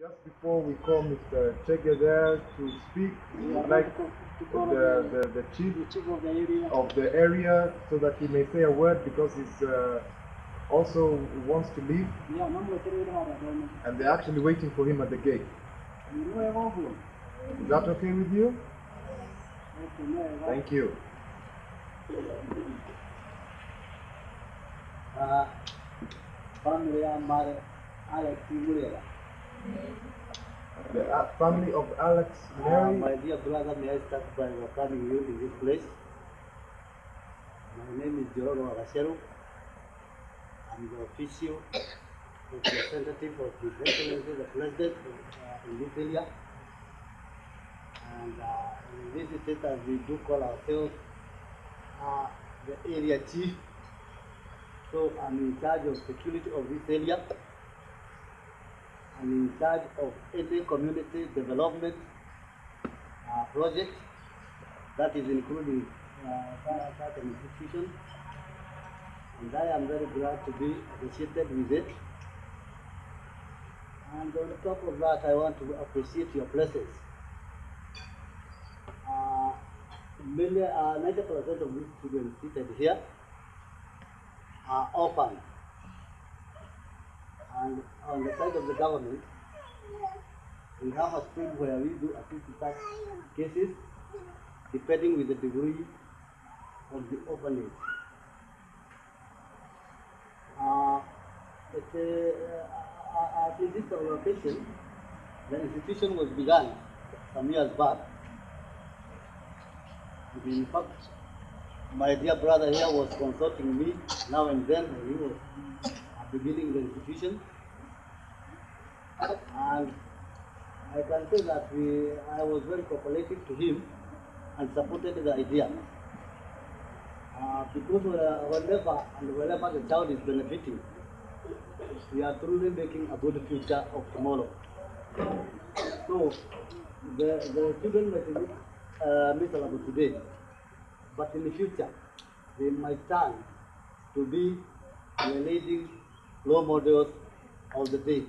Just before we call Mr. Chege there to speak, we would like the chief of the area so that he may say a word because he's also wants to leave and they're actually waiting for him at the gate. Is that okay with you? Thank you. Family Alex Muriela. The family of Alex Mary. My dear brother, may I start by welcoming you in this place. My name is Jororo Agasero. I'm the official representative of His Excellency, the President in this area. And in this status, we do call ourselves the area chief. So I'm in charge of security of this area. I'm in charge of inter-community development project that is including certain institutions, and I am very glad to be associated with it. And on top of that, I want to appreciate your presence. 90% of these students seated here are orphans. And on the side of the government, we have a stream where we do assist such cases depending with the degree of the orphanage. In this location, the institution was begun some years back. In fact, my dear brother here was consulting me now and then when he was beginning the institution, and I can say that I was very cooperative to him and supported the idea because whenever the child is benefiting, we are truly making a good future of tomorrow. So the children might look miserable today, but in the future they might turn to be the leading role models of the day.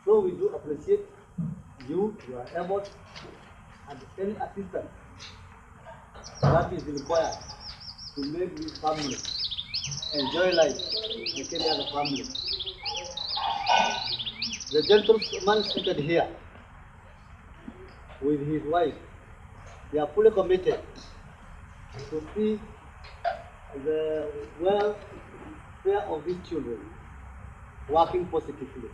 So we do appreciate your efforts and any assistance that is required to make this family enjoy life like any other family. The gentleman seated here with his wife, they are fully committed to see the welfare of these children working positively.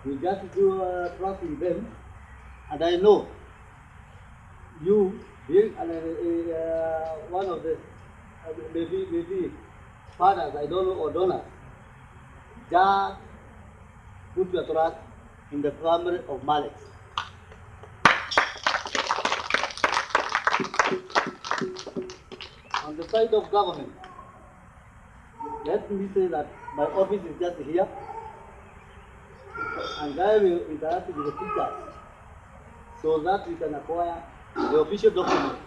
We just do trust in them, and I know you being one of the maybe fathers, I don't know, or donors, just put your trust in the family of Malik. On the side of government, let me say that my office is just here, and I will interact with the teachers so that we can acquire the official documents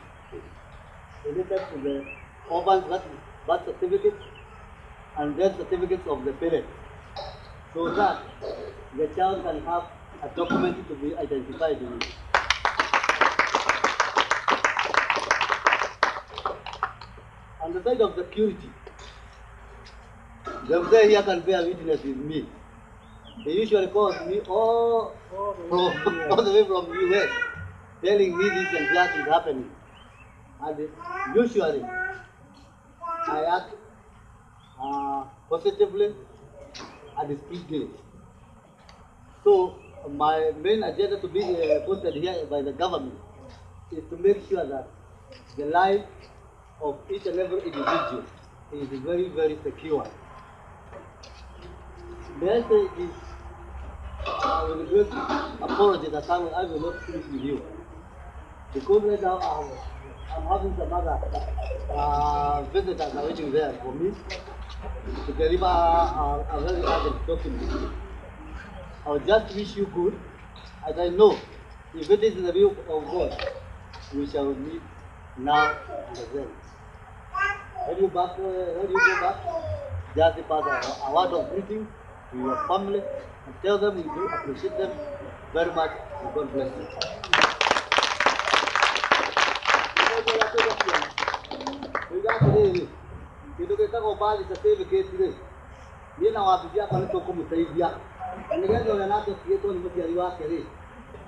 related to the orphans, birth certificates, and death certificates of the parents, so that the child can have a document to be identified with. On the side of security, the guy here can bear witness with me. They usually call me all the way from the US, telling me this and that is happening. And usually, I act positively and speedily. So my main agenda to be posted here by the government is to make sure that the life of each and every individual is very, very secure. May I say this with a great apology that I will not finish with you, because right now I'm having some other visitors are waiting there for me to deliver a very urgent document. I will just wish you good, as I know if it is the will of God, we shall meet now and then. When you go back, just pass a word of greeting to your family and tell them we do appreciate them very much and God bless you. Kitu kitako bali certificate ile. Yeye na wabibia kwa nito kumsaidia. Ningeza na nato kieto ni mtiari wake ile.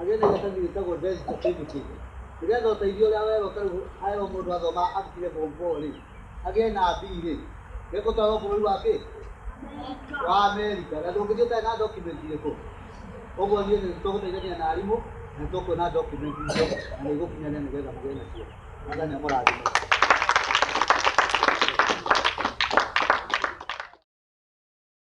Agenda ya tangi kitako death certificate. Ningeza utaijio la wewe karibu hayo mundu athoma akire bomboli. Agenda abire. Geko tawo buri wake. Wa America na ndungijota na document ile ko. Ogo ni toko teja na alimo na toko na document ile. Na iko kinyana ningeza mgeni sio. Nada ni mora.